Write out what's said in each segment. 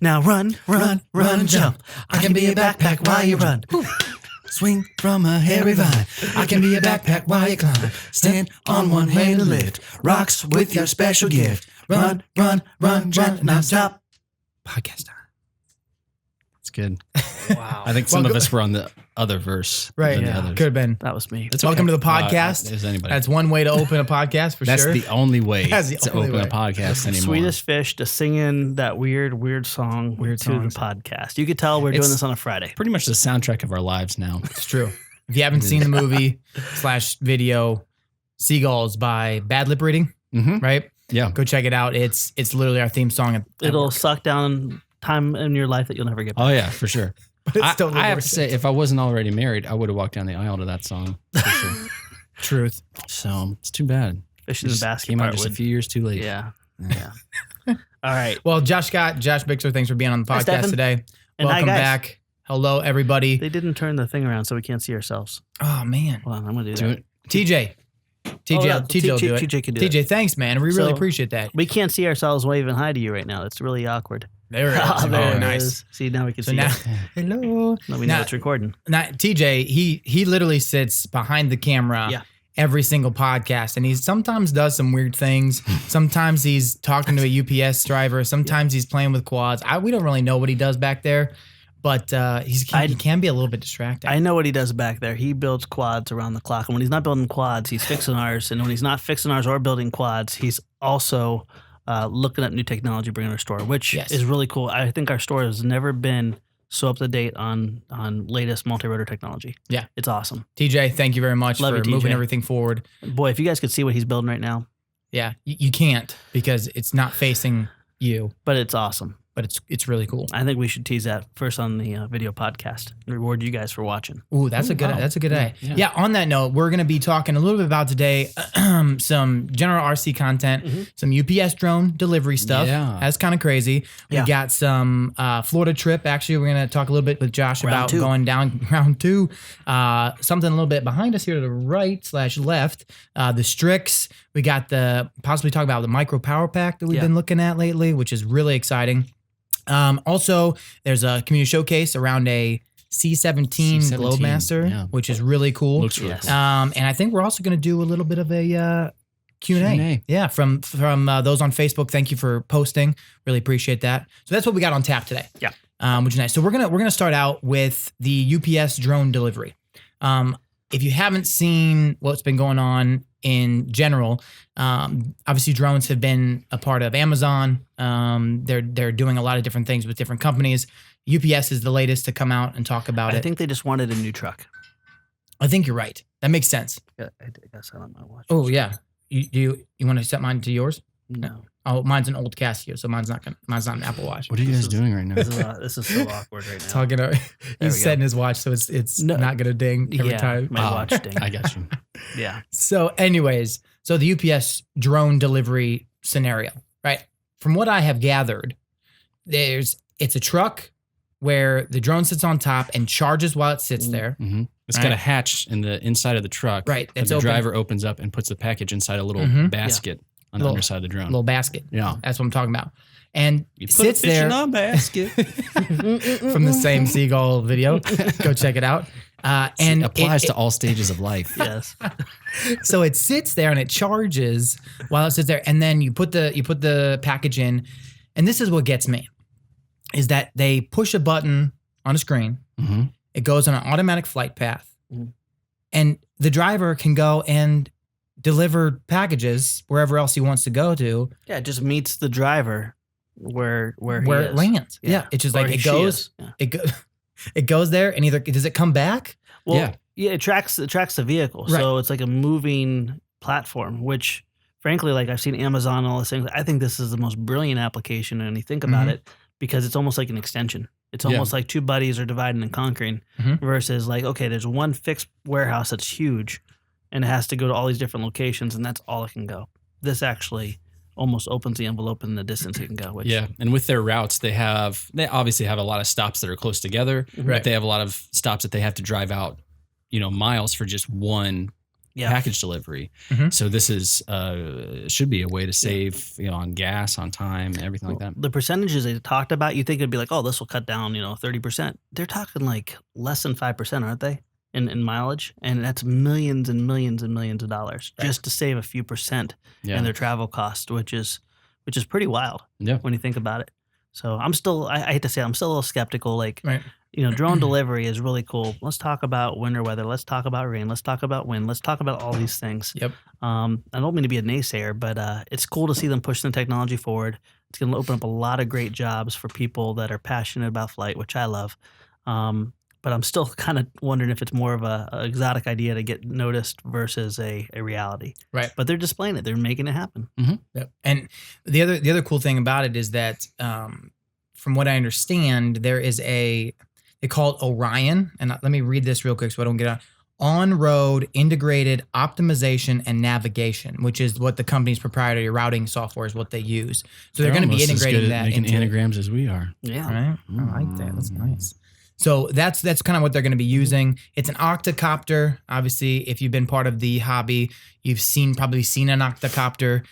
Now run, jump. I can be a backpack while you run. Swing from a hairy vine. I can be a backpack while you climb. Stand on one hand and lift. Rocks with your special gift. Run, now stop. Podcast time. It's good. Wow. I think some of us were on the other verse. Right. Yeah. Could have been. That was me. Welcome to the podcast. Is anybody? That's one way to open a podcast for That's sure. the only way That's the to only open way. a podcast anymore. Sweetest fish to sing in that weird song to songs. the podcast. You could tell we're doing It's this on a Friday. Pretty much the soundtrack of our lives now. It's true. If you haven't seen the movie / video Seagulls by Bad Lip Reading, right? Yeah. Go check it out. It's literally our theme song. It'll suck down time in your life that you'll never get back. Oh, yeah, for sure. But it's totally I have worth to say, if I wasn't already married, I would have walked down the aisle to that song. For sure. Truth. So it's too bad. Fish in the basket Came out part just a would- few years too late. Yeah. All right. Well, Josh Scott, Josh Bixler, thanks for being on the Hi, podcast Stefan. today. And hi, Welcome guys. back. Hello, everybody. They didn't turn the thing around so we can't see ourselves. Oh, man. Hold on, I'm going to do Do that. it. TJ. TJ will do it. TJ can do TJ, it. thanks, man. We really So- appreciate that. We can't see ourselves waving hi to you right now. It's really awkward. There it is. Ah, there Oh, it nice. is. See, now we can So see now, it. hello. Now we know Now- it's recording. Now, TJ, he literally sits behind the camera Yeah. every single podcast, and he sometimes does some weird things. Sometimes he's talking to a UPS driver. Sometimes he's playing with quads. We don't really know what he does back there, but he can be a little bit distracting. I know what he does back there. He builds quads around the clock. And when he's not building quads, he's fixing ours. And when he's not fixing ours or building quads, he's also looking at new technology bringing our store, which Yes. is really cool. I think our store has never been so up to date on latest multi-rotor technology. Yeah. It's awesome. TJ, thank you very much Love for you, TJ. moving everything forward. Boy, if you guys could see what he's building right now, Yeah, you can't because it's not facing you, but it's awesome. but it's really cool. I think we should tease that first on the video podcast and reward you guys for watching. Ooh, that's a good idea. Yeah. Yeah, on that note, we're going to be talking a little bit about today some general RC content, some UPS drone delivery stuff. Yeah. That's kind of crazy. We Yeah. got some Florida trip. Actually, we're going to talk a little bit with Josh Round about two. going down round 2. Something a little bit behind us here to the right / left. The STRIX. We got possibly talk about the micro power pack that we've Yeah. been looking at lately, which is really exciting. Also, there's a community showcase around a C17 C17, Globemaster, yeah. which is really cool. Looks really Yes. cool. And I think we're also going to do a little bit of a Q&A. Q&A. Yeah, from those on Facebook. Thank you for posting. Really appreciate that. So that's what we got on tap today. Yeah. Which is nice. So we're gonna start out with the UPS drone delivery. If you haven't seen what's been going on in general, obviously drones have been a part of Amazon. They're doing a lot of different things with different companies. UPS is the latest to come out and talk about I it. think they just wanted a new truck. I think you're right. That makes sense. I guess I don't know. Watch. Oh yeah. You want to set mine to yours? No. Oh, mine's an old Casio, so mine's not an Apple Watch. What are you guys doing right now? This is so awkward right now. Talking to, we he's go. setting his watch, so it's No. not gonna ding every time. My watch ding. I got you. Yeah. So, anyways, so the UPS drone delivery scenario, right? From what I have gathered, it's a truck where the drone sits on top and charges while it sits there. Mm-hmm. It's Right. got a hatch in the inside of the truck. Right, that it's the open. driver opens up and puts the package inside a little Mhm. basket on the Little- underside of the drone. Little basket. Yeah. That's what I'm talking about. And You it put sits a fish there in a basket. from the same seagull video. Go check it out. And it applies to all stages of life. Yes. So it sits there and it charges while it sits there, and then you put the package in, and this is what gets me, is that they push a button on a screen, Mm-hmm. it goes on an automatic flight path, Mhm. and the driver can go and deliver packages wherever else he wants to go to, Yeah, it just meets the driver where he it is. lands. Yeah, it's just Or like it she goes, is. Yeah. it goes there, and either does it come back? Well, yeah, it tracks the vehicle. Right. So it's like a moving platform, which frankly, like I've seen Amazon and all those things. I think this is the most brilliant application when you think about Mhm. it, because it's almost like an extension. It's Yeah. almost like two buddies are dividing and conquering Mhm. versus like, okay, there's one fixed warehouse that's huge and it has to go to all these different locations and that's all it can go. This actually almost opens the envelope in the distance it can go. Which, Yeah, and with their routes, they obviously have a lot of stops that are close together, Right. but they have a lot of stops that they have to drive out, miles for just one package delivery. Mhm. So this is should be a way to save on gas, on time, everything like that. The percentages they talked about, you think it'd be like, oh, this will cut down 30%. They're talking like less than 5%, aren't they? In mileage, and that's millions and millions and millions of dollars just to save a few percent in their travel cost, which is pretty wild when you think about it. So I'm still, I hate to say it, I'm still a little skeptical. Like, drone delivery is really cool. Let's talk about winter weather. Let's talk about rain. Let's talk about wind. Let's talk about all these things. Yep. I don't mean to be a naysayer, but it's cool to see them pushing the technology forward. It's going to open up a lot of great jobs for people that are passionate about flight, which I love. But I'm still kind of wondering if it's more of a exotic idea to get noticed versus a reality. Right. But they're displaying it. They're making it happen. Yep. And the other cool thing about it is that, from what I understand, there is they call it Orion. And let me read this real quick so I don't get out. On-road integrated optimization and navigation, which is what the company's proprietary routing software is what they use. So they're going to be integrating that making into anagrams as we are. Yeah. Right. I like that. That's nice. So that's kind of what they're going to be using. It's an octocopter. Obviously, if you've been part of the hobby, you've probably seen an octocopter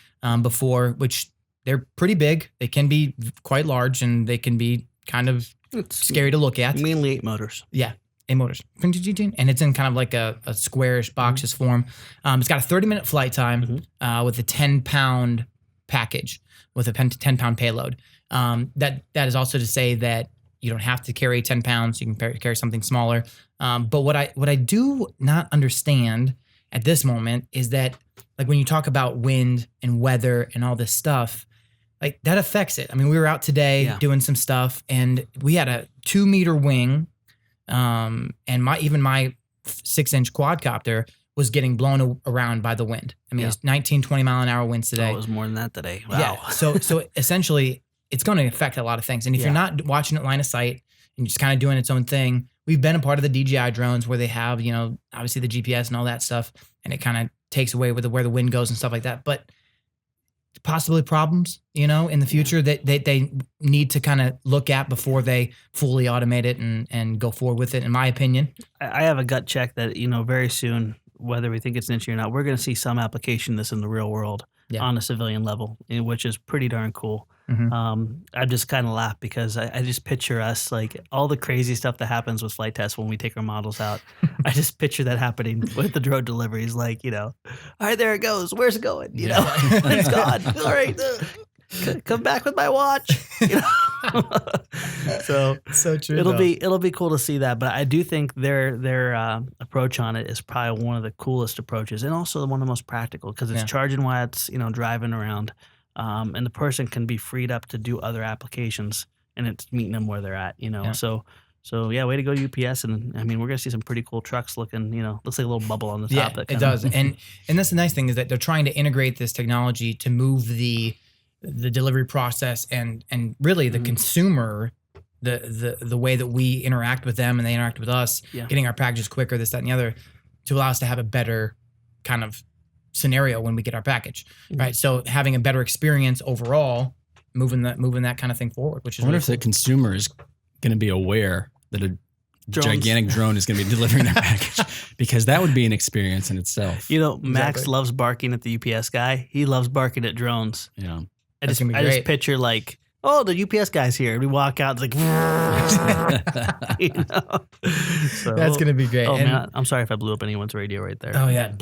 before, which they're pretty big. They can be quite large, and they can be kind of scary to look at. Mainly 8 motors. Yeah, 8 motors. And it's in kind of like a squarish boxes form. It's got a 30-minute flight time with a 10-pound package, with a 10-pound payload. That is also to say that you don't have to carry 10 pounds. You can carry something smaller. But what I do not understand at this moment is that, like, when you talk about wind and weather and all this stuff, like, that affects it. I mean, we were out today doing some stuff, and we had a 2-meter wing, and my 6-inch quadcopter was getting blown around by the wind. I mean, it's 19, 20 mile an hour winds today. Oh, it was more than that today. Wow. Yeah. So essentially, it's going to affect a lot of things. And if you're not watching it line of sight and just kind of doing its own thing, we've been a part of the DJI drones where they have, obviously the GPS and all that stuff, and it kind of takes away where the wind goes and stuff like that. But possibly problems, in the future that they need to kind of look at before they fully automate it and go forward with it, in my opinion. I have a gut check that, very soon, whether we think it's an issue or not, we're going to see some application of this in the real world on a civilian level, which is pretty darn cool. I just kind of laugh because I just picture us, like, all the crazy stuff that happens with flight tests when we take our models out. I just picture that happening with the drone deliveries, like, all right, there it goes. Where's it going? It's gone. All right, come back with my watch. So true. It'll be cool to see that, but I do think their approach on it is probably one of the coolest approaches, and also one of the most practical, because it's charging while it's driving around. And the person can be freed up to do other applications, and it's meeting them where they're at, So way to go UPS. And I mean, we're going to see some pretty cool trucks looking, looks like a little bubble on the top. Yeah, it does. And that's the nice thing, is that they're trying to integrate this technology to move the delivery process and really the consumer, the way that we interact with them and they interact with us, getting our packages quicker, this, that, and the other, to allow us to have a better kind of scenario when we get our package, right? So having a better experience overall, moving that kind of thing forward, which is. I wonder really if cool. the consumer is going to be aware that a gigantic drone is going to be delivering their package, because that would be an experience in itself. Max loves barking at the UPS guy. He loves barking at drones. Yeah, I just picture, like, oh, the UPS guy's here. And we walk out, it's like, So, that's going to be great. Oh, And- man, I'm sorry if I blew up anyone's radio right there. Oh yeah,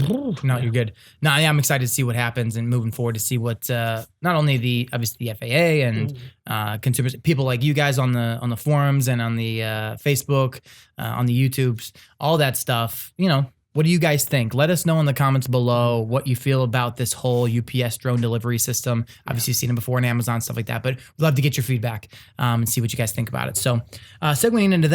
no, you're good. No, yeah, I'm excited to see what happens and moving forward to see what not only obviously the FAA and consumers, people like you guys on the forums and on the Facebook, on the YouTubes, all that stuff. What do you guys think? Let us know in the comments below what you feel about this whole UPS drone delivery system. Obviously, you've seen it before on Amazon, stuff like that, but we'd love to get your feedback and see what you guys think about it. So, segueing into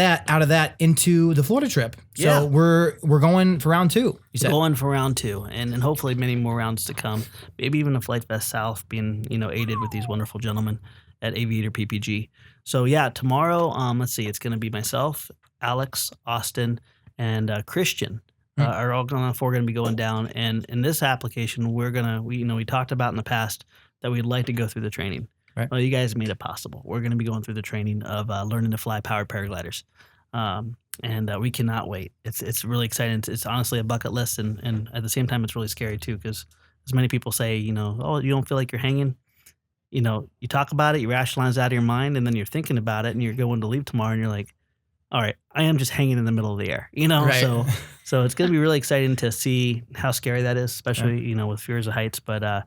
the Florida trip. So we're going for round 2. You said Going for round 2, and hopefully many more rounds to come. Maybe even a Flight Fest South being aided with these wonderful gentlemen at Aviator PPG. So tomorrow, let's see, it's going to be myself, Alex, Austin, and Christian. Are all going to be going down, and in this application, we talked about in the past that we'd like to go through the training. Right. Well, you guys made it possible. We're going to be going through the training of learning to fly powered paragliders. and we cannot wait. It's really exciting. It's honestly a bucket list, and at the same time, it's really scary too, because as many people say, oh, you don't feel like you're hanging. You talk about it, you rationalize it out of your mind, and then you're thinking about it, and you're going to leave tomorrow, and you're like, all right, I am just hanging in the middle of the air, Right. So it's going to be really exciting to see how scary that is, especially, with fears of heights, but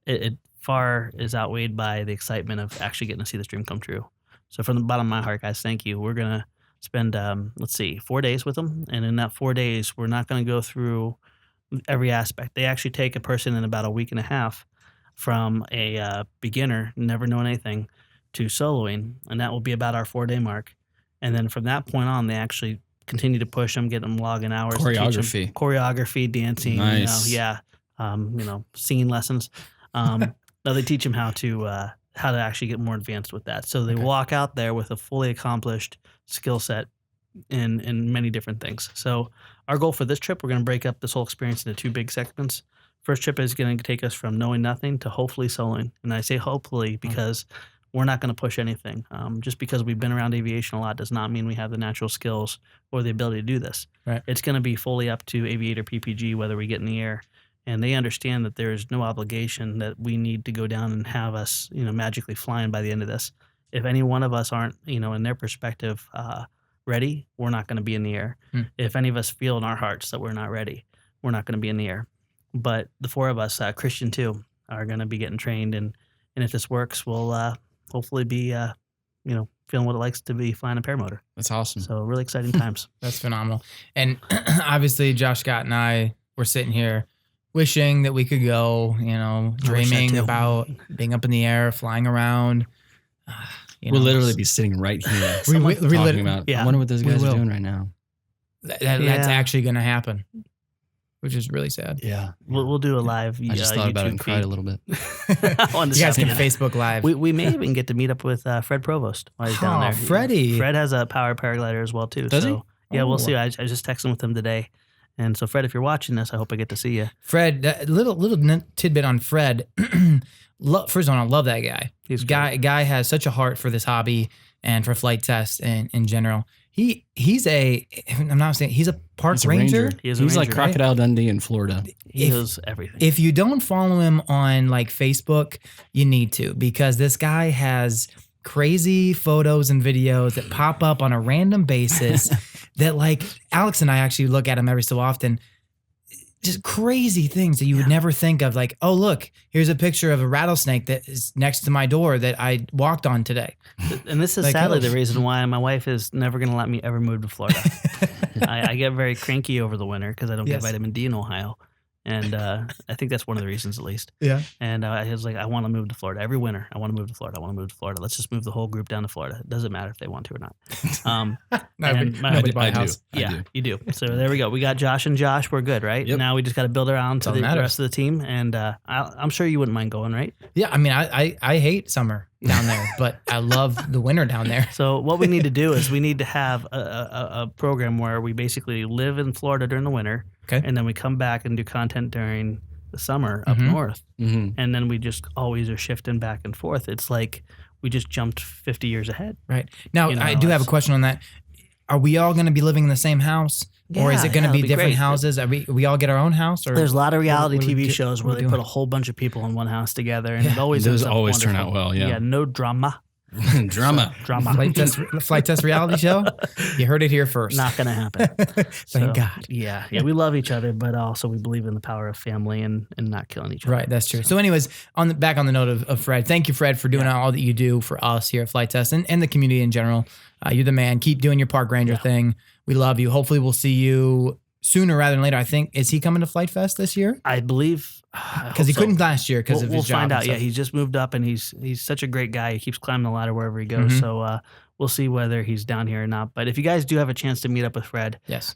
it far is outweighed by the excitement of actually getting to see this dream come true. So from the bottom of my heart, guys, thank you. We're going to spend, 4 days with them. And in that 4 days, we're not going to go through every aspect. They actually take a person in about a week and a half from a beginner, never knowing anything, to soloing. And that will be about our 4-day mark. And then from that point on, they actually continue to push them, get them logging hours. Choreography, dancing, Nice. singing lessons. Now they teach them how to actually get more advanced with that. So they walk out there with a fully accomplished skill set in many different things. So our goal for this trip, we're going to break up this whole experience into 2 big segments. First trip is going to take us from knowing nothing to hopefully soloing. And I say hopefully because we're not going to push anything. Just because we've been around aviation a lot does not mean we have the natural skills or the ability to do this. Right. It's going to be fully up to Aviator PPG, whether we get in the air. And they understand that there is no obligation that we need to go down and have us, magically flying by the end of this. If any one of us aren't, in their perspective, ready, we're not going to be in the air. If any of us feel in our hearts that we're not ready, we're not going to be in the air. But the 4 of us, Christian too, are going to be getting trained. And if this works, we'll hopefully be, feeling what it likes to be flying a paramotor. That's awesome. So really exciting times. That's phenomenal. And obviously, Josh Scott and I were sitting here wishing that we could go, dreaming about being up in the air, flying around. We'll literally be sitting right here we talking about, I wonder what those guys are doing right now. That's actually going to happen, which is really sad. Yeah. We'll do a live I just thought YouTube about it and cried a little bit. You guys can Facebook Live. We may even get to meet up with Fred Provost while he's down there. Freddie. Fred has a power paraglider as well too. Does he? Yeah, we'll see. I just texted with him today. And so, Fred, if you're watching this, I hope I get to see you. Fred, that little tidbit on Fred. First of all, I love that guy. Guy has such a heart for this hobby and for flight tests and in general. He's a park ranger. He's like Crocodile Dundee in Florida. He knows everything. If you don't follow him on like Facebook, you need to, because this guy has crazy photos and videos that pop up on a random basis that, like, Alex and I actually look at him every so often. Just crazy things that you would never think of. Like, oh, look, here's a picture of a rattlesnake that is next to my door that I walked on today. And this is sadly the reason why my wife is never going to let me ever move to Florida. I get very cranky over the winter because I don't get vitamin D in Ohio. And I think that's one of the reasons, at least. Yeah. And I was like, I want to move to Florida every winter. I want to move to Florida. I want to move to Florida. Let's just move the whole group down to Florida. It doesn't matter if they want to or not. I do. You do. So there we go. We got Josh and Josh. We're good, right? Yep. Now we just got to build around to the rest of the team. And I'm sure you wouldn't mind going, right? Yeah. I mean, I hate summer down there, but I love the winter down there. So what we need to do is we need to have a program where we basically live in Florida during the winter. Okay. And then we come back and do content during the summer up north. Mm-hmm. And then we just always are shifting back and forth. It's like we just jumped 50 years ahead. Right. Now, I do have a question on that. Are we all going to be living in the same house? Or is it going to be different houses? Are we all get our own house? Or there's a lot of reality TV shows where they put a whole bunch of people in one house together. And it always those always turn out well, yeah. Yeah, no drama. Drama. Flight test reality show. You heard it here first. Not going to happen. Thank God. Yeah. We love each other, but also we believe in the power of family and not killing each other. Right. That's true. So anyways, back on the note of Fred, thank you, Fred, for doing all that you do for us here at Flight Test and the community in general. You're the man. Keep doing your park ranger thing. We love you. Hopefully we'll see you sooner rather than later. I think, is he coming to Flight Fest this year? I believe. Because he couldn't last year because of his job. We'll find out. Yeah, he's just moved up and he's such a great guy. He keeps climbing the ladder wherever he goes. So we'll see whether he's down here or not. But if you guys do have a chance to meet up with Fred, yes,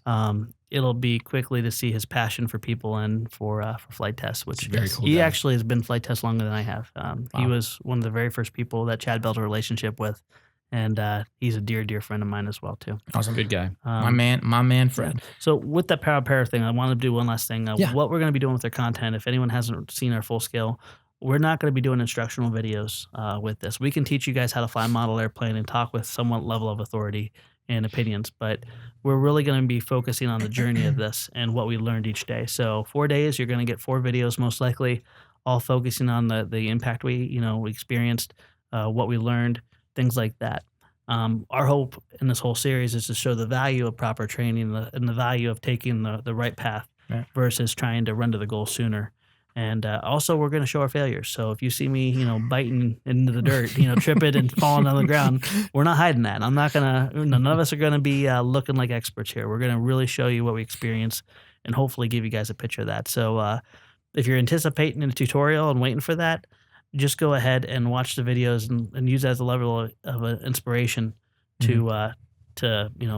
it'll be quickly to see his passion for people and for flight tests, which very cool. He actually has been flight test longer than I have. He was one of the very first people that Chad built a relationship with. And he's a dear, dear friend of mine as well, too. Awesome. Good guy. My man, Fred. So with that para thing, I want to do one last thing. What we're going to be doing with our content, if anyone hasn't seen our full scale, we're not going to be doing instructional videos with this. We can teach you guys how to fly a model airplane and talk with somewhat level of authority and opinions, but we're really going to be focusing on the journey of this and what we learned each day. So 4 days, you're going to get 4 videos most likely, all focusing on the impact we experienced, what we learned, things like that. Our hope in this whole series is to show the value of proper training and the value of taking the right path versus trying to run to the goal sooner. And also, we're going to show our failures. So if you see me, biting into the dirt, tripping and falling on the ground, we're not hiding that. I'm not going to, none of us are going to be looking like experts here. We're going to really show you what we experience and hopefully give you guys a picture of that. So if you're anticipating a tutorial and waiting for that, just go ahead and watch the videos and use that as a level of inspiration to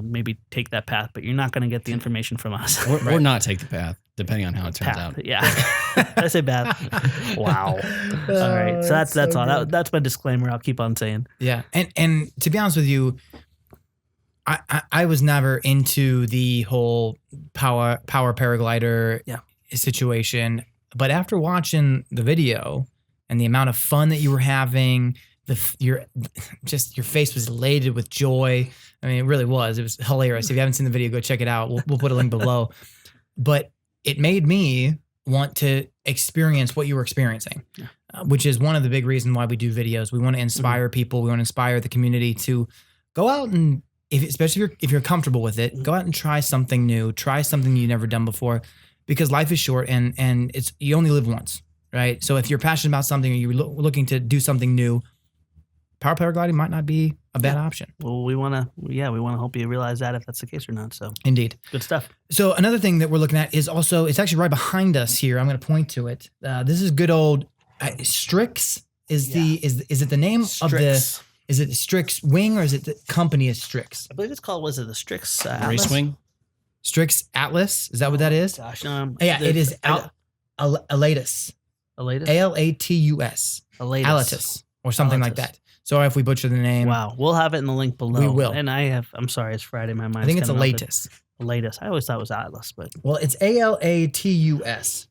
maybe take that path, but you're not going to get the information from us. Or not take the path, depending on how it turns out. Yeah. I say path. Wow. All right. So that's all. That's my disclaimer. I'll keep on saying. Yeah. And to be honest with you, I was never into the whole power paraglider situation, but after watching the video and the amount of fun that you were having, your face was elated with joy. I mean, it really was. It was hilarious. If you haven't seen the video, go check it out. We'll put a link below. But it made me want to experience what you were experiencing, which is one of the big reasons why we do videos. We want to inspire people. We want to inspire the community to go out and, especially if you're comfortable with it, go out and try something new. Try something you've never done before, because life is short and you only live once, right? So if you're passionate about something or you're looking to do something new, power paragliding might not be a bad option. Well, we want to help you realize that if that's the case or not. So indeed. Good stuff. So another thing that we're looking at is also, it's actually right behind us here. I'm going to point to it. This is good old STRIX is it the name of the, is it the STRIX wing or is it the company is STRIX? I believe it's called, was it the STRIX Atlas? Race wing? STRIX Atlas? Is that what that is? Gosh. It is Alatus. Alatus? Alatus. Alatus. Or something like that. Sorry if we butcher the name. Wow. We'll have it in the link below. We will. And I'm sorry, it's Friday. My mind. I think it's Alatus. Alatus. I always thought it was Atlas, but. Well, it's Alatus.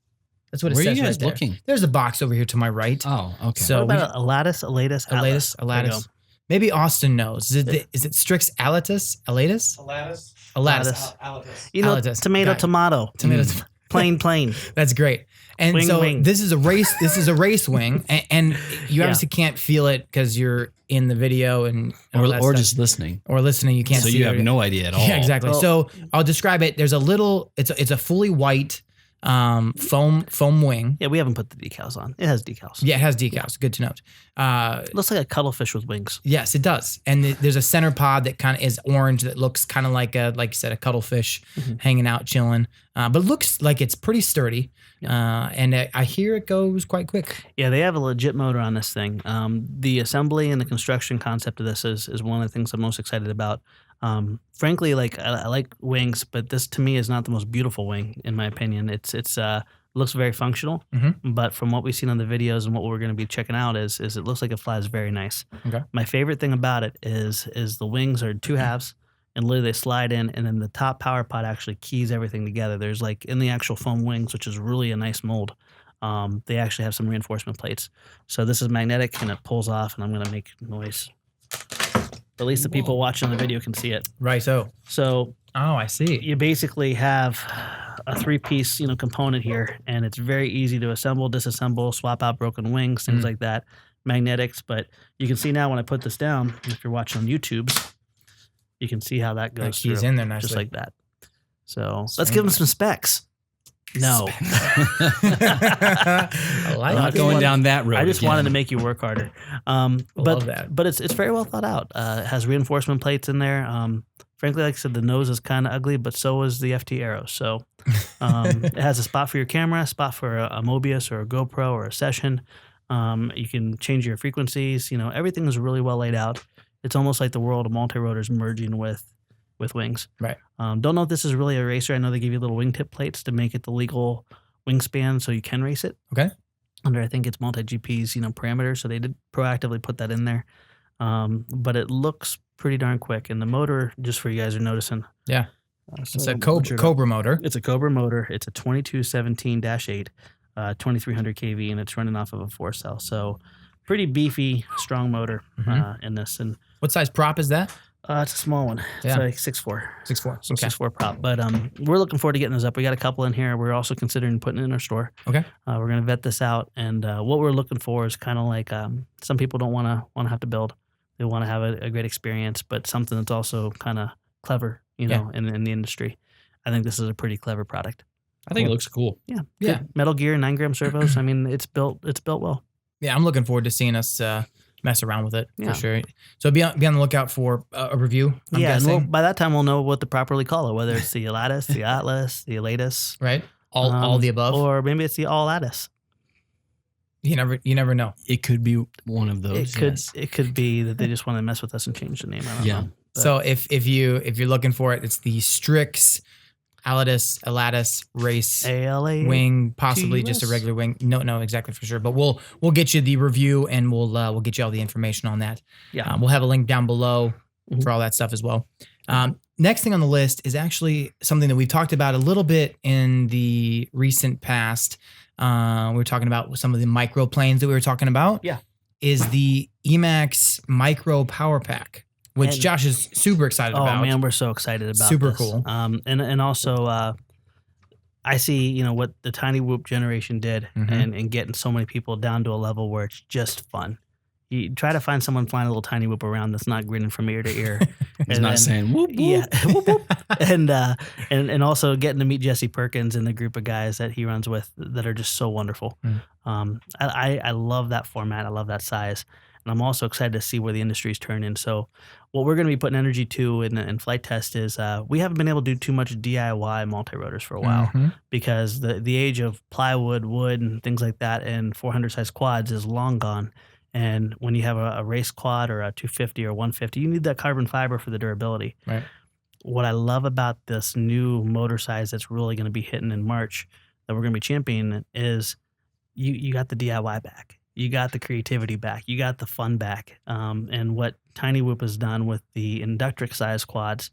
That's what it says. Where are you guys right there. looking? There's a box over here to my right. Oh, okay. So what about Alatus? Alatus. Maybe Austin knows. Is it Strix Alatus? Alatus? Alatus. Alatus. Tomato. Tomato. Plain. That's great. And wing. This is a race. This is a race wing, and you obviously can't feel it because you're in the video or just listening. Or listening, you can't. So see you have no idea at all. Yeah, exactly. Well, so I'll describe it. There's a little. It's a fully white foam wing. Yeah, we haven't put the decals on. It has decals. Yeah, it has decals. Good to note. It looks like a cuttlefish with wings. Yes, it does. And there's a center pod that kind of is orange that looks kind of like you said, a cuttlefish hanging out, chilling. But it looks like it's pretty sturdy. And I hear it goes quite quick. Yeah, they have a legit motor on this thing. The assembly and the construction concept of this is one of the things I'm most excited about. Frankly, I like wings, but this to me is not the most beautiful wing, in my opinion. It looks very functional, but from what we've seen on the videos and what we're going to be checking out is it looks like it flies very nice. Okay. My favorite thing about it is the wings are 2 halves, and literally they slide in, and then the top power pod actually keys everything together. There's in the actual foam wings, which is really a nice mold. They actually have some reinforcement plates. So this is magnetic, and it pulls off, and I'm going to make noise. At least the people watching the video can see it. Right. So. Oh, I see. You basically have a 3-piece, component here, and it's very easy to assemble, disassemble, swap out broken wings, things like that. Magnetics, but you can see now when I put this down, if you're watching on YouTube, you can see how that goes. That keys in there nicely. Just like that. So let's give them some specs. No. I'm not going down that road. I just wanted to make you work harder. Love that. But it's very well thought out. It has reinforcement plates in there. Frankly, like I said, the nose is kind of ugly, but so is the FT Arrow. So it has a spot for your camera, a spot for a Mobius or a GoPro or a Session. You can change your frequencies. Everything is really well laid out. It's almost like the world of multi-rotors merging with wings. Right. Don't know if this is really a racer. I know they give you little wingtip plates to make it the legal wingspan so you can race it. Okay. Under, I think it's multi-GP's, parameters. So they did proactively put that in there. But it looks pretty darn quick. And the motor, just for you guys are noticing. Yeah. It's a Cobra motor. It's a Cobra motor. It's a 2217-8, 2300 kV, and it's running off of a 4-cell. So pretty beefy, strong motor in this. And what size prop is that? It's a small one. Yeah. It's like 6'4". 6'4". So Okay. 6'4" prop. But we're looking forward to getting those up. We got a couple in here. We're also considering putting it in our store. Okay. We're going to vet this out. And what we're looking for is kind of like some people don't want to have to build. They want to have a great experience, but something that's also kind of clever, in the industry. I think this is a pretty clever product. I think it looks cool. Yeah. Yeah. Good Metal Gear 9-gram servos. I mean, it's built well. Yeah, I'm looking forward to seeing us mess around with it Yeah. for sure. So be on the lookout for a review. I'm And guessing. by that time we'll know what to properly call it, whether it's the Alatus, the Atlas, the Alatus, Right? All the above. or maybe it's the All Alatus. You never know. It could be one of those. It could be that they just want to mess with us and change the name. I don't know. But So if you're looking for it, it's the Strix Alatus race ALA wing, possibly just a TUS. regular wing. No, exactly for sure. But we'll get you the review and we'll get you all the information on that. Yeah. We'll have a link down below Mhm. for all that stuff as well. Next thing on the list is actually something that we've talked about a little bit in the recent past. We were talking about some of the micro planes that we were talking about. Yeah. Is the Emax Micro Power Pack, which And- Josh is super excited Oh about. man, we're so excited about Super this. cool. And also I see what the Tiny Whoop generation did Mhm. and getting so many people down to a level where it's just fun. You try to find someone flying a little Tiny Whoop around that's not grinning from ear to ear. He's not saying whoop, whoop. Yeah, whoop, whoop. and also getting to meet Jesse Perkins and the group of guys that he runs with that are just so wonderful. I love that format. I love that size, and I'm also excited to see where the industry's turning. So, what we're going to be putting energy to in flight test is we haven't been able to do too much DIY multi-rotors for a while Mhm. because the age of plywood, wood, and things like that, and 400 size quads is long gone. And when you have a race quad or a 250 or 150, you need that carbon fiber for the durability. Right. What I love about this new motor size that's really going to be hitting in March that we're going to be championing is you got the DIY back. You got the creativity back. You got the fun back. And what Tiny Whoop has done with the Inductrix size quads,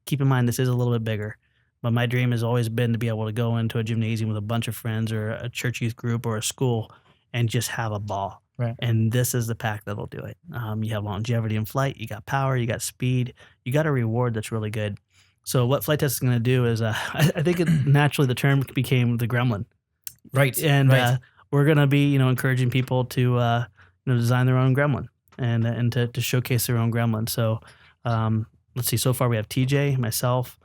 keep in mind this is a little bit bigger, but my dream has always been to be able to go into a gymnasium with a bunch of friends or a church youth group or a school and just have a ball. Right. And this is the pack that'll do it. You have longevity in flight, you got power, you got speed, you got a reward that's really good. So what flight test is going to do is, I think naturally the term became the gremlin. Right. And right. we're going to be, encouraging people to, design their own gremlin and to showcase their own gremlin. So let's see, so far we have TJ, myself,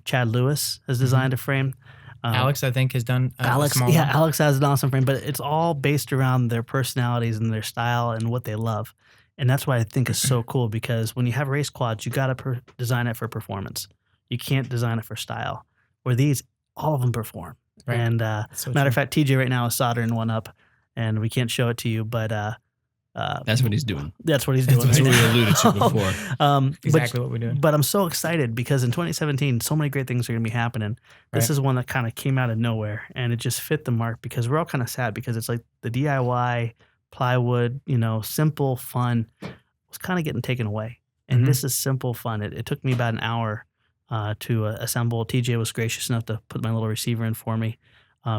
Chad Lewis has designed a frame. Alex, I think, has done a Alex, small yeah, one. Alex has an awesome frame, but it's all based around their personalities and their style and what they love. And that's what I think is so cool because when you have race quads, you got to design it for performance. You can't design it for style. Where these, all of them perform. Right. And So matter of fact, TJ right now is soldering one up, and we can't show it to you, but That's what he's doing. that's what he's doing. That's right what we now. alluded to before. exactly what we're doing. But I'm so excited because in 2017, so many great things are going to be happening. This Right. is one that kind of came out of nowhere and it just fit the mark because we're all kind of sad because it's like the DIY plywood, simple fun was kind of getting taken away. And Mhm. this is simple fun. It took me about an hour to assemble. TJ was gracious enough to put my little receiver in for me.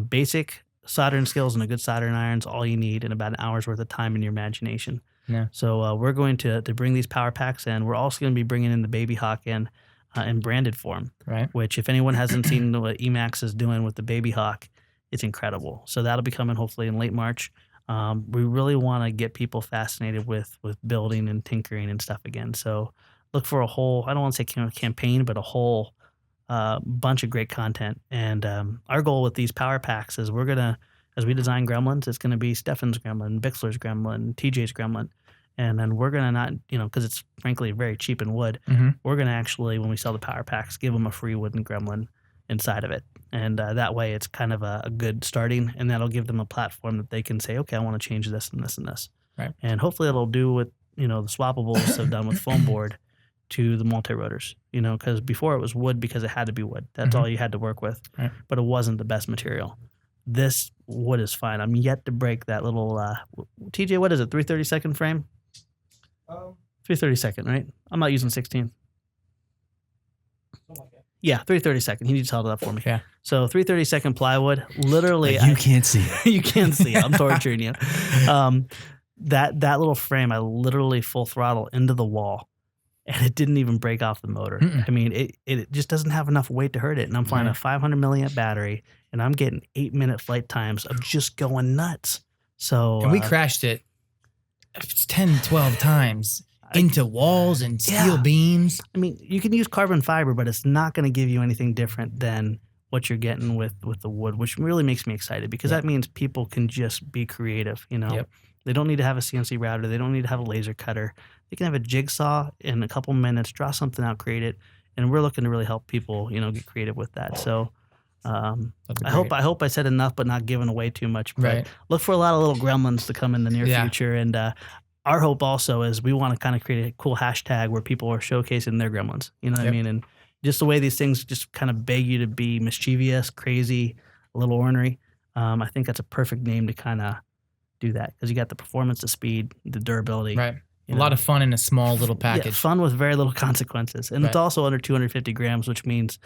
Basic soldering skills and a good soldering iron is all you need in about an hour's worth of time in your imagination. Yeah. So we're going to bring these power packs in. We're also going to be bringing in the Baby Hawk in branded form, Right. which if anyone hasn't seen what Emax is doing with the Baby Hawk, it's incredible. So that'll be coming hopefully in late March. We really want to get people fascinated with building and tinkering and stuff again. So look for a whole, I don't want to say campaign, but a whole bunch of great content. And our goal with these power packs is we're going to, as we design gremlins, it's going to be Stefan's gremlin, Bixler's gremlin, TJ's gremlin. And then we're going to not, because it's frankly very cheap in wood, Mhm. we're going to actually, when we sell the power packs, give them a free wooden gremlin inside of it. And that way it's kind of a good starting, and that'll give them a platform that they can say, okay, I want to change this and this and this. Right. And hopefully it'll do what, the swappables have done with foam board to the multi-rotors, because before it was wood because it had to be wood. That's Mhm. all you had to work with, Right. but it wasn't the best material. This wood is fine. I'm yet to break that little, TJ, what is it, 332nd frame? 332nd, right? I'm not using 16. Yeah, 332nd. He needs to hold it up for me. Yeah. So 332nd plywood, literally. Like, you can't see it. You can't see it. I'm torturing you. That little frame, I literally full throttle into the wall. and it didn't even break off the motor. I mean, it just doesn't have enough weight to hurt it. And I'm flying a 500 milliamp battery, and I'm getting 8-minute flight times of just going nuts. So and we crashed it 10, 12 times into walls and steel beams. I mean, you can use carbon fiber, but it's not going to give you anything different than what you're getting with the wood, which really makes me excited because that means people can just be creative, you know. They don't need to have a CNC router. They don't need to have a laser cutter. They can have a jigsaw in a couple minutes, draw something out, create it. And we're looking to really help people, you know, get creative with that. So I hope I said enough, but not giving away too much. But look for a lot of little gremlins to come in the near future. And our hope also is we want to kind of create a cool hashtag where people are showcasing their gremlins. You know what I mean? And just the way these things just kind of beg you to be mischievous, crazy, a little ornery. I think that's a perfect name to kind of do that because you got the performance, the speed, the durability. Right. A lot of fun in a small little package. Yeah, fun with very little consequences. And it's also under 250 grams, which means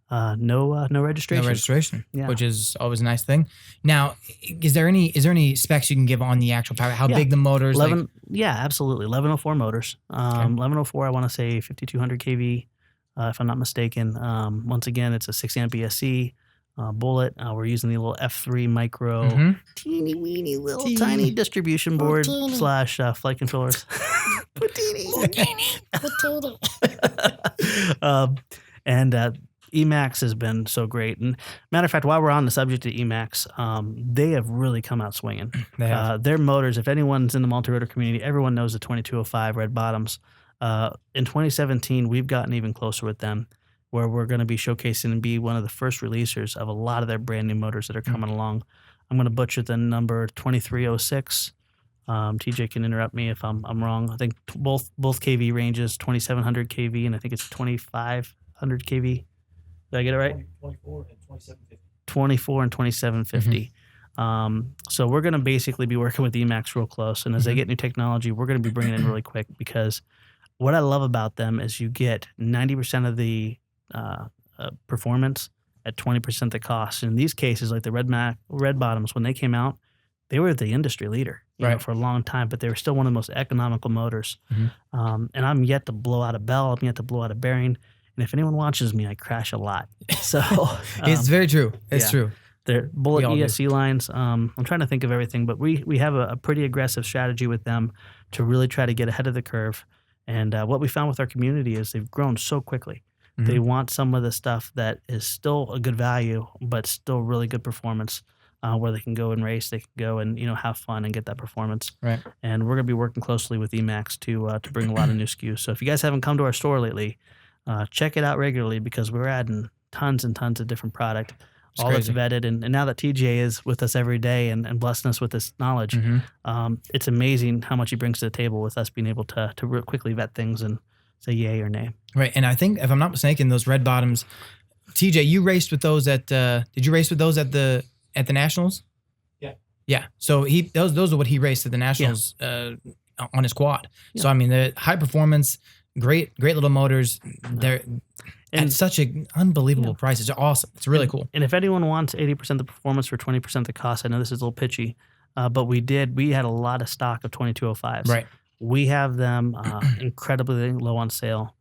no registration. No registration, which is always a nice thing. Now, is there any specs you can give on the actual power? How big the motors? 11, yeah, absolutely. 1104 motors. 1104, I want to say 5200 kV, if I'm not mistaken. Once again, it's a 6 amp ESC. Bullet. We're using the little F3 micro, teeny weeny little tiny distribution board / flight controllers. And Emax has been so great. And matter of fact, while we're on the subject of Emax, they have really come out swinging. Their motors, if anyone's in the multi-rotor community, everyone knows the 2205 red bottoms. In 2017, we've gotten even closer with them, where we're going to be showcasing and be one of the first releasers of a lot of their brand new motors that are coming along. I'm going to butcher the number 2306. TJ can interrupt me if I'm wrong. I think both KV ranges, 2700 KV, and I think it's 2500 KV. Did I get it right? 24 and 2750. 24 and 2750. So we're going to basically be working with Emax real close. And as they get new technology, we're going to be bringing it in really quick because what I love about them is you get 90% of the performance at 20% the cost. In these cases, like the red bottoms, when they came out, they were the industry leader know, for a long time, but they were still one of the most economical motors. And I'm yet to blow out a bell. I'm yet to blow out a bearing. And if anyone watches me, I crash a lot. So it's very true. It's true. They're Bullet ESC lines. I'm trying to think of everything, but we have a pretty aggressive strategy with them to really try to get ahead of the curve. And what we found with our community is they've grown so quickly. They want some of the stuff that is still a good value, but still really good performance, where they can go and race, they can go and have fun and get that performance. Right. And we're gonna be working closely with Emax to bring a lot of new SKUs. So if you guys haven't come to our store lately, check it out regularly because we're adding tons and tons of different product. All that's vetted, and now that TJ is with us every day and blessing us with this knowledge, it's amazing how much he brings to the table with us being able to real quickly vet things and say yay or nay. Right, and I think if I'm not mistaken, those red bottoms, TJ, you raced with those at. Did you race with those at the Nationals? Yeah. So those are what he raced at the Nationals on his quad. Yeah. So I mean, the high performance, great little motors. They're at such an unbelievable price. It's awesome. It's really cool. And if anyone wants 80% of the performance for 20% of the cost, I know this is a little pitchy, but we had a lot of stock of 2205s. Right. We have them incredibly low on sale.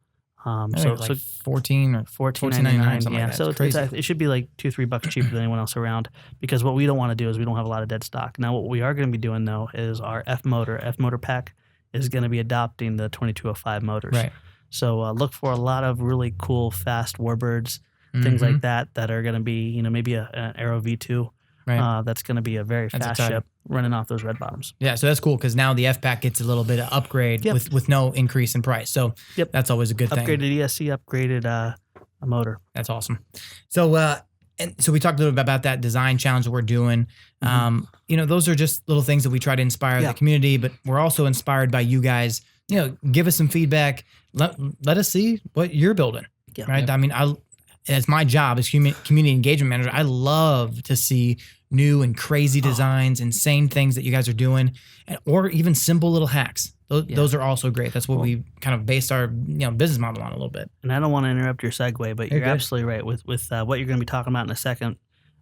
So like 14 or $14.99, something like that. So it should be like $2-3 cheaper than anyone else around, because what we don't want to do is we don't have a lot of dead stock. Now, what we are going to be doing though is our F motor pack is going to be adopting the 2205 motors. Right. So look for a lot of really cool, fast warbirds, things like that are going to be, maybe an Aero V2. Right. That's going to be a very fast ship running off those red bottoms. Yeah, so that's cool because now the F-Pack gets a little bit of upgrade with no increase in price. So that's always a good thing. Upgraded ESC, upgraded a motor. That's awesome. So so we talked a little bit about that design challenge that we're doing. Those are just little things that we try to inspire the community, but we're also inspired by you guys. Give us some feedback. Let us see what you're building. Yeah. Right. I mean, it's my job as community engagement manager. I love to see new and crazy designs, insane things that you guys are doing, or even simple little hacks. Those are also great. That's what we kind of based our business model on a little bit. And I don't want to interrupt your segue, but you're absolutely right with what you're going to be talking about in a second.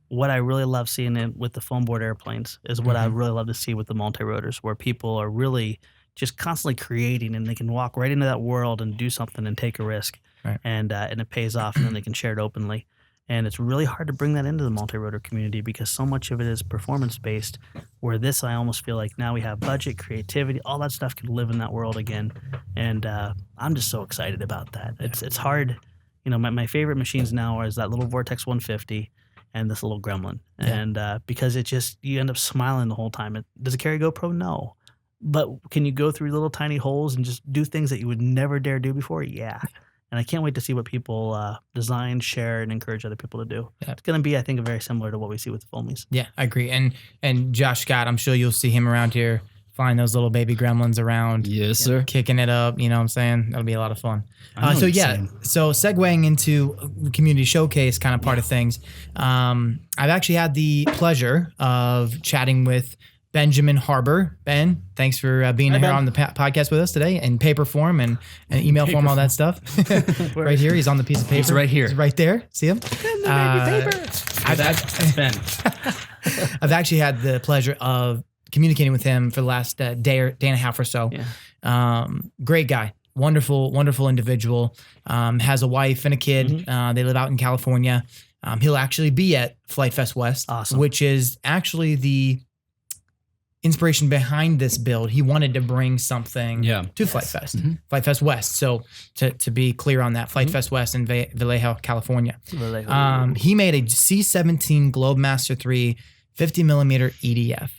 What I really love seeing with the foam board airplanes is what I really love to see with the multi-rotors, where people are really just constantly creating, and they can walk right into that world and do something and take a risk, Right. and it pays off, and then they can share it openly. And it's really hard to bring that into the multi-rotor community because so much of it is performance-based, where this, I almost feel like now we have budget, creativity, all that stuff can live in that world again. And I'm just so excited about that. It's hard. You know, my favorite machines now is that little Vortex 150 and this little Gremlin. Yeah. And because it just, you end up smiling the whole time. Does it carry GoPro? No. But can you go through little tiny holes and just do things that you would never dare do before? Yeah. And I can't wait to see what people design, share, and encourage other people to do. Yeah. It's going to be, I think, very similar to what we see with the Foamies. Yeah, I agree. And Josh Scott, I'm sure you'll see him around here flying those little baby gremlins around. Yes, sir. Kicking it up, you know what I'm saying? That'll be a lot of fun. I know So what you're yeah, saying. so segueing into community showcase kind of part of things, I've actually had the pleasure of chatting with Benjamin Harbour. Ben, thanks for being Hi, here Ben. on the podcast with us today in paper form and email form, all that stuff. Right here, he's on the piece of paper. He's right here. He's right there. See him? That's Ben. I've actually had the pleasure of communicating with him for the last day and a half or so. Yeah. Great guy, wonderful individual. Has a wife and a kid. They live out in California. He'll actually be at Flight Fest West, Awesome. which is actually the inspiration behind this build. He wanted to bring something to Flight Fest, Flight Fest West. So to be clear on that, Flight Fest West in Vallejo, California. He made a C-17 Globemaster 3 50 millimeter EDF.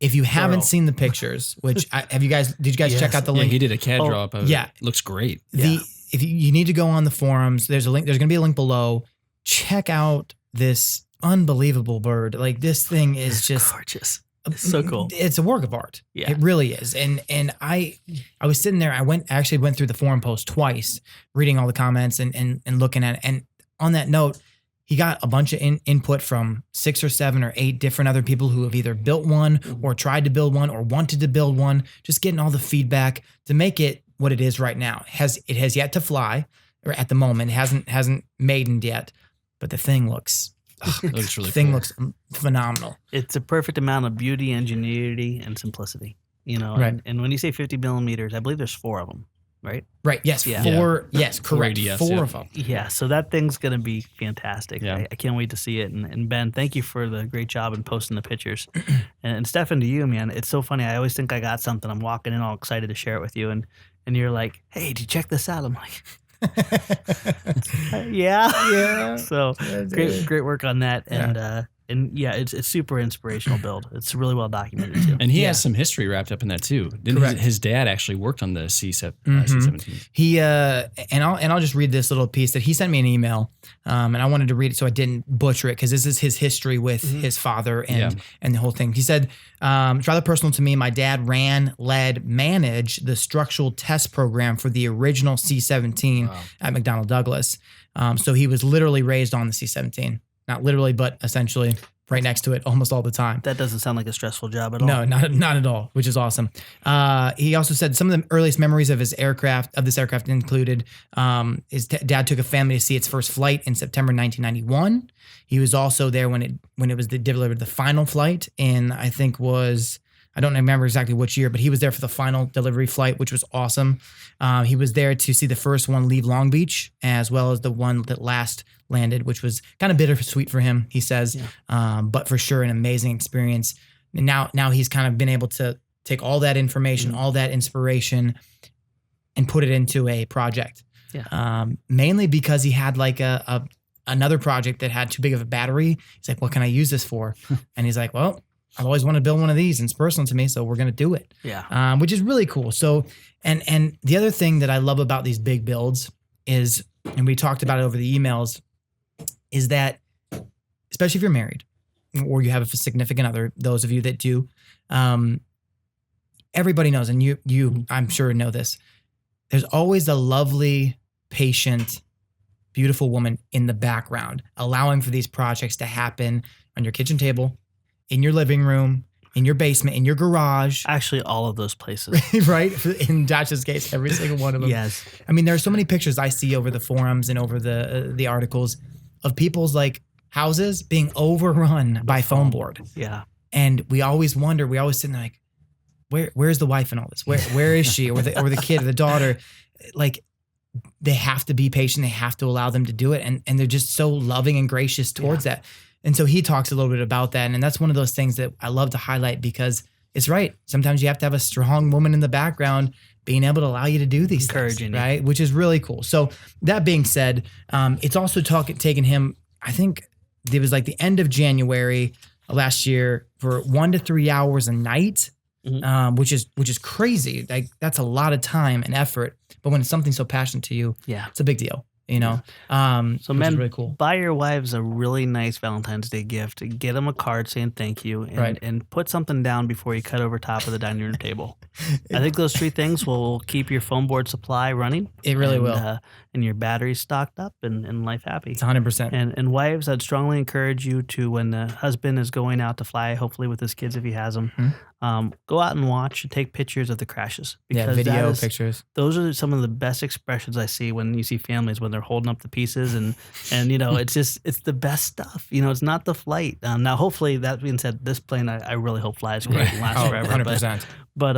If you haven't seen the pictures, which did you guys Yes. check out the Yeah, link? he did a CAD draw up of it. yeah. Looks great. If you need to go on the forums, there's a link. There's going to be a link below. Check out this unbelievable bird. Like, this thing is just gorgeous. It's so cool. It's a work of art. Yeah. It really is. And I was sitting there. I actually went through the forum post twice, reading all the comments and looking at it. And on that note, he got a bunch of input from 6 or 7 or 8 different other people who have either built one or tried to build one or wanted to build one. Just getting all the feedback to make it what it is right now. It has yet to fly, or at the moment hasn't maidened yet, but the thing looks. It looks really thing cool. looks phenomenal. It's a perfect amount of beauty, ingenuity, and simplicity. You know, Right. and when you say 50 millimeters, I believe there's 4 of them, right? Right. Yes. Yeah. 4. Yes. Correct. 4 4 yeah. of them. Yeah, so that thing's going to be fantastic. Yeah. I can't wait to see it. And Ben, thank you for the great job in posting the pictures. and Stefan, to you, man, it's so funny. I always think I got something. I'm walking in all excited to share it with you. And you're like, hey, did you check this out? I'm like, yeah. Yeah. So great work on that. Yeah. And yeah, it's super inspirational build. It's really well documented too. And he Yeah. has some history wrapped up in that too. Didn't Correct. his dad actually worked on the C-17? He and I'll just read this little piece that he sent me an email, and I wanted to read it so I didn't butcher it because this is his history with his father and the whole thing. He said, "It's rather personal to me. My dad led, managed the structural test program for the original C-17 at McDonnell Douglas. So he was literally raised on the C-17, not literally, but essentially right next to it almost all the time." That doesn't sound like a stressful job at all. No, not at all, which is awesome. He also said some of the earliest memories of this aircraft included his dad took a family to see its first flight in September 1991. He was also there when it was delivered the final flight in, I think I don't remember exactly which year, but he was there for the final delivery flight, which was awesome. He was there to see the first one leave Long Beach, as well as the one that last landed, which was kind of bittersweet for him, he says, but for sure an amazing experience. And now he's kind of been able to take all that information, all that inspiration, and put it into a project. Yeah. Mainly because he had like another project that had too big of a battery. He's like, what can I use this for? And he's like, well, I've always wanted to build one of these, and it's personal to me, so we're going to do it. Yeah. Which is really cool. So, and the other thing that I love about these big builds is, and we talked about it over the emails, is that, especially if you're married or you have a significant other, those of you that do, everybody knows, and you I'm sure know this, there's always a lovely, patient, beautiful woman in the background, allowing for these projects to happen on your kitchen table, in your living room, in your basement, in your garage. Actually, all of those places. Right? In Josh's case, every single one of them. Yes. I mean, there are so many pictures I see over the forums and over the articles of people's like houses being overrun by foam board. Yeah. And we always sit there like, where's the wife in all this? Where is she, or the kid or the daughter? Like, they have to be patient. They have to allow them to do it, and they're just so loving and gracious towards that. And so he talks a little bit about that, and that's one of those things that I love to highlight because it's right. Sometimes you have to have a strong woman in the background being able to allow you to do these things, right? Which is really cool. So that being said, it's also taken him, I think it was like the end of January last year, for 1 to 3 hours a night, which is crazy. Like, that's a lot of time and effort. But when it's something so passionate to you, it's a big deal. You know, so men, really cool. Buy your wives a really nice Valentine's Day gift. Get them a card saying thank you, and put something down before you cut over top of the dining room table. I think those 3 things will keep your foam board supply running. It really will, and your batteries stocked up and life happy. It's 100%. And wives, I'd strongly encourage you to, when the husband is going out to fly, hopefully with his kids if he has them, go out and watch and take pictures of the crashes. Because video pictures. Those are some of the best expressions I see when you see families when they're holding up the pieces and you know, it's the best stuff. You know, it's not the flight. Now, hopefully, that being said, this plane I really hope flies great and lasts forever. 100%. But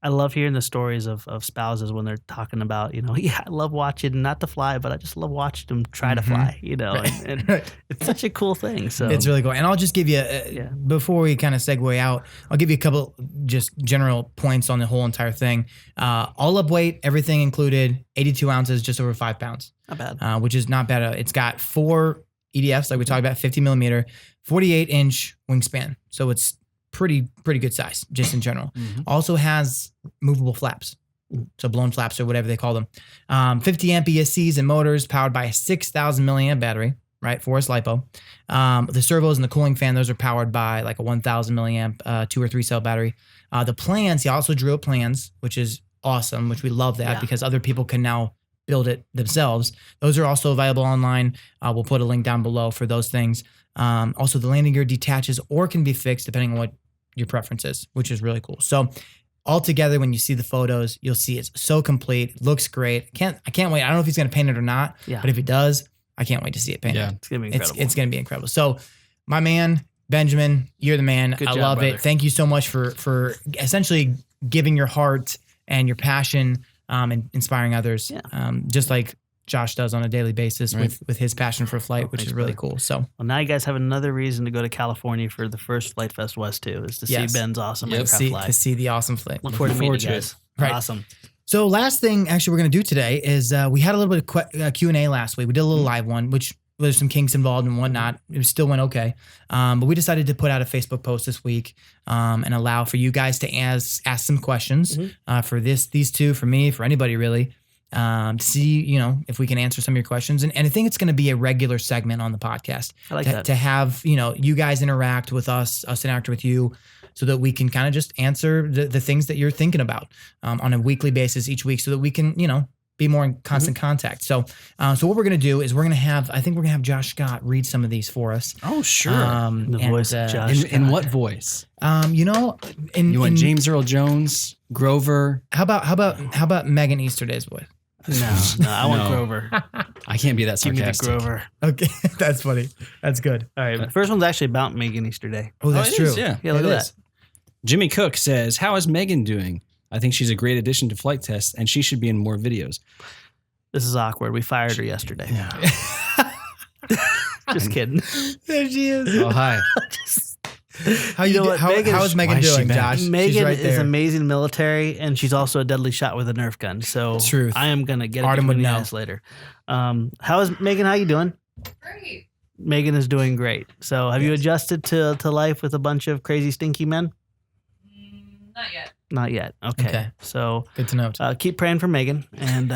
I love hearing the stories of spouses when they're talking about, you know, I love watching, not to fly, but I just love watching them try to fly, you know, and it's such a cool thing. So it's really cool. And I'll just give you, before we kind of segue out, I'll give you a couple just general points on the whole entire thing. All up weight, everything included, 82 ounces, just over 5 pounds. Not bad. Which is not bad. It's got 4 EDFs, like we talked about, 50 millimeter, 48-inch wingspan. So it's pretty good size, just in general. Also has movable flaps, so blown flaps or whatever they call them. 50 amp ESCs and motors, powered by a 6,000 milliamp battery, right? Forest LiPo. The servos and the cooling fan, those are powered by like a 1,000 milliamp 2 or 3 cell battery. The plans, he also drew up plans, which is awesome, which we love that because other people can now build it themselves. Those are also available online. We'll put a link down below for those things. Also, the landing gear detaches or can be fixed depending on what your preference is, which is really cool. So altogether, when you see the photos, you'll see it's so complete, looks great. I can't wait. I don't know if he's going to paint it or not, but if he does, I can't wait to see it painted. Yeah, it's going to be incredible. It's going to be incredible. So my man, Benjamin, you're the man. Good I job, love brother. it. Thank you so much for essentially giving your heart and your passion and inspiring others, just like Josh does on a daily basis with his passion for flight, which is really cool. So, well, now you guys have another reason to go to California for the first Flight Fest West too, is to see Ben's awesome aircraft fly. To see the awesome flight. Look forward to meeting you guys. Right. Awesome. So last thing actually we're going to do today is we had a little bit of Q&A last week. We did a little live one, which there's some kinks involved and whatnot. It still went okay. But we decided to put out a Facebook post this week and allow for you guys to ask some questions for these two, for me, for anybody really. To see, you know, if we can answer some of your questions. And I think it's going to be a regular segment on the podcast. I like that. To have, you know, you guys interact with us interact with you, so that we can kind of just answer the things that you're thinking about on a weekly basis each week, so that we can, you know, be more in constant contact. So what we're going to do is we're going to have Josh Scott read some of these for us. Oh, sure. The voice of Josh Scott. In what voice? You know, you want James Earl Jones, Grover? How about Megan Easterday's voice? No, I want Grover. I can't be that sarcastic. Give me the Grover. Okay, that's funny. That's good. All right, the first one's actually about Megan Easterday. Oh, that's true. Yeah, look at that. Jimmy Cook says, "How is Megan doing? I think she's a great addition to Flight Test, and she should be in more videos." This is awkward. We fired her yesterday. Just kidding. There she is. Oh, hi. How is Megan doing, Josh? Megan right is amazing military, and she's also a deadly shot with a Nerf gun. So Truth. I am gonna get Artem it would between know. us later. How is Megan? How you doing? Great. Megan is doing great. So have you adjusted to life with a bunch of crazy stinky men? Not yet. Not yet. Okay. Okay. So Good to know. keep praying for Megan, and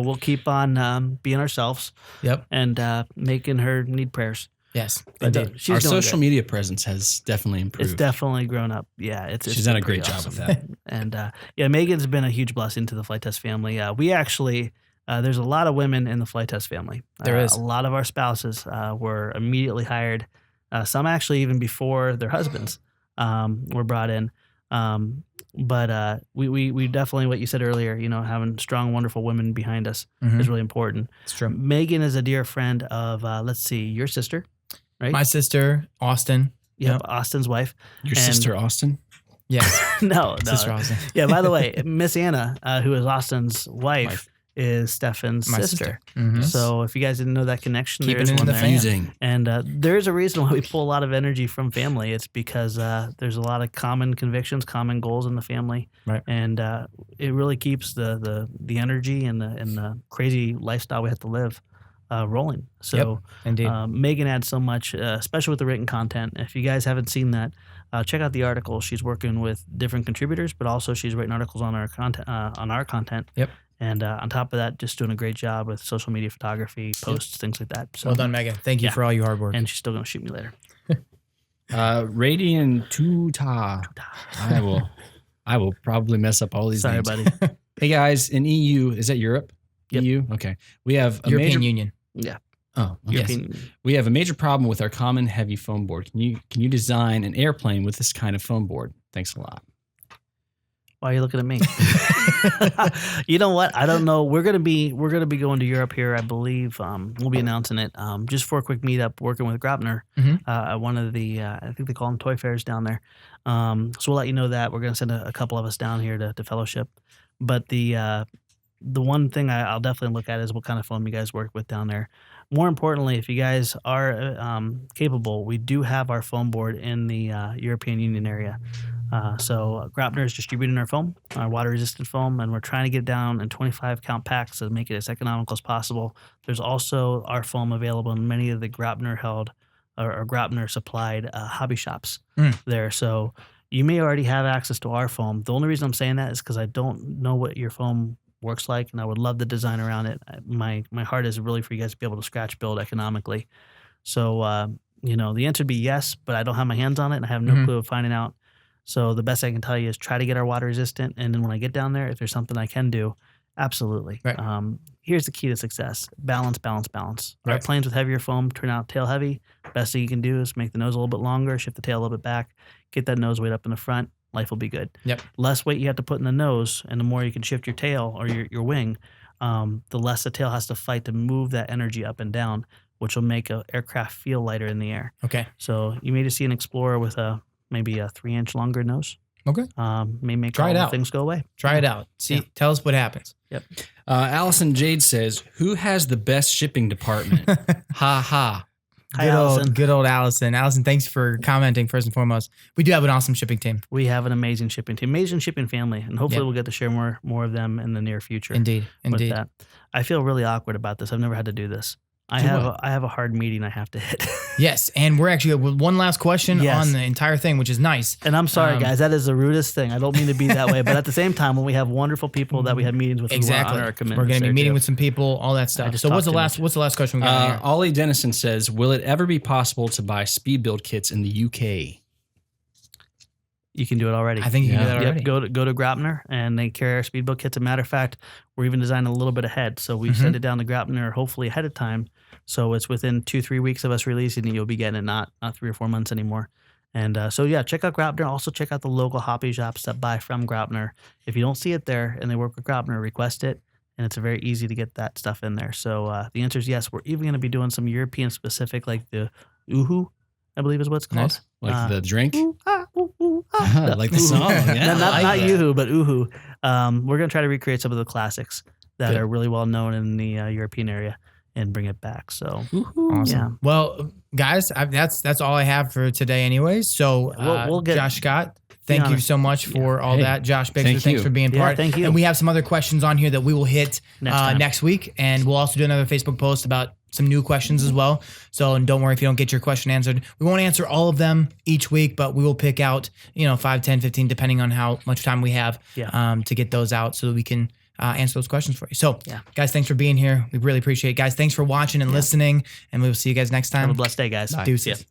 we'll keep on being ourselves. Yep. And making her need prayers. Yes. But Indeed. she's Our doing social good. media presence has definitely improved. It's definitely grown up. Yeah, She's done a great job with that. And Megan's been a huge blessing to the Flight Test family. We actually, there's a lot of women in the Flight Test family. There is. A lot of our spouses were immediately hired. Some actually even before their husbands were brought in. But we definitely, what you said earlier, having strong, wonderful women behind us is really important. It's true. Megan is a dear friend of, your sister, right? My sister, Austin. Yep, Austin's wife. Your sister, Austin? Yes. No. Sister Austin. Yeah. By the way, Miss Anna, who is Austin's wife, is Stefan's My sister. Mhm. So if you guys didn't know that connection, Keep it there's in one the there. fam. Confusing. And there's a reason why we pull a lot of energy from family. It's because there's a lot of common convictions, common goals in the family, Right. and it really keeps the energy and the crazy lifestyle we have to live rolling. So Indeed. Megan adds so much, especially with the written content. If you guys haven't seen that, check out the article. She's working with different contributors, but also she's writing articles on our content. Yep. And on top of that, just doing a great job with social media photography, posts, things like that. So, Well done, Megan. Thank you yeah. for all your hard work. and she's still going to shoot me later. Radiant Tuta. I will probably mess up all these Sorry, names. buddy. Hey guys, in EU, is that Europe? Yep. EU? Okay. We have a European major, Union. Yeah. Oh, okay. Yes. European- We have a major problem with our common heavy foam board. Can you design an airplane with this kind of foam board? Thanks a lot. Why are you looking at me? You know what? I don't know. We're gonna be going to Europe here. I believe we'll be announcing it just for a quick meetup, working with Grapner Mhm. at one of the I think they call them toy fairs down there. So we'll let you know that we're gonna send a couple of us down here to fellowship. But the one thing I'll definitely look at is what kind of foam you guys work with down there. More importantly, if you guys are capable, we do have our foam board in the European Union area. So Grapner is distributing our foam, our water-resistant foam, and we're trying to get down in 25 count packs to make it as economical as possible. There's also our foam available in many of the Grapner held or Grapner supplied hobby shops there. So you may already have access to our foam. The only reason I'm saying that is because I don't know what your foam works like, and I would love the design around it. My heart is really for you guys to be able to scratch build economically. So the answer would be yes, but I don't have my hands on it, and I have no clue of finding out. So the best I can tell you is try to get our water resistant, and then when I get down there, if there's something I can do, absolutely. Right. Here's the key to success: balance, balance, balance. Our Right. planes with heavier foam turn out tail heavy. Best thing you can do is make the nose a little bit longer, shift the tail a little bit back, get that nose weight up in the front. Life will be good. Yep. Less weight you have to put in the nose, and the more you can shift your tail or your wing, the less the tail has to fight to move that energy up and down, which will make an aircraft feel lighter in the air. Okay. So you may just see an Explorer with maybe a 3-inch longer nose. Okay. May make Try all it the out. things go away. Try it out. See, Yeah. tell us what happens. Allison Jade says, "Who has the best shipping department?" Ha ha. Hi, Allison. Good old Allison. Allison, thanks for commenting first and foremost. We do have an awesome shipping team. We have an amazing shipping team, amazing shipping family, and hopefully Yep. we'll get to share more of them in the near future. Indeed. with Indeed. that. I feel really awkward about this. I've never had to do this. I Do have what? I have a hard meeting I have to hit. Yes. And we're actually with one last question Yes. on the entire thing, which is nice. And I'm sorry, Um, guys. That is the rudest thing. I don't mean to be that way, but at the same time, when we have wonderful people that we have meetings with, Exactly. we honor our We're commitments. going to be there, meeting too. with some people, all that stuff. just So what's talk the too last much. what's the last question we got here? Ollie Dennison says, "Will it ever be possible to buy speed build kits in the UK?" You can do it already. I think you can do yeah. that already. Yep, go to Grapner and they carry our speedboat kits. As a matter of fact, we're even designing a little bit ahead. So we send it down to Grapner hopefully ahead of time. So it's within 2-3 weeks of us releasing it, you'll be getting it, not 3 or 4 months anymore. And so yeah, check out Grapner. Also check out the local hobby shops that buy from Grapner. If you don't see it there and they work with Grapner, request it. And it's very easy to get that stuff in there. So the answer is yes. We're even going to be doing some European specific, like the Uhu, I believe is what it's called. Nice. Like the drink? Ooh, ah, ooh, ooh, ah. Like the song. Yeah, not I like that. Yoo-hoo, but Uhu. We're going to try to recreate some of the classics that Good. are really well known in the European area and bring it back. So Awesome. yeah. Well, guys, that's all I have for today anyways. So We'll get- Josh Scott, thank you honest. so much for all Hey, that. Josh Bixler, thank thanks you. for being Yeah, part. thank you. And we have some other questions on here that we will hit Next time. next week. And we'll also do another Facebook post about some new questions as well. So and don't worry if you don't get your question answered. We won't answer all of them each week, but we will pick out, 5, 10, 15, depending on how much time we have to get those out so that we can answer those questions for you. So guys, thanks for being here. We really appreciate it. Guys, thanks for watching and listening. And we will see you guys next time. Have a blessed day, guys. Deuces. See ya.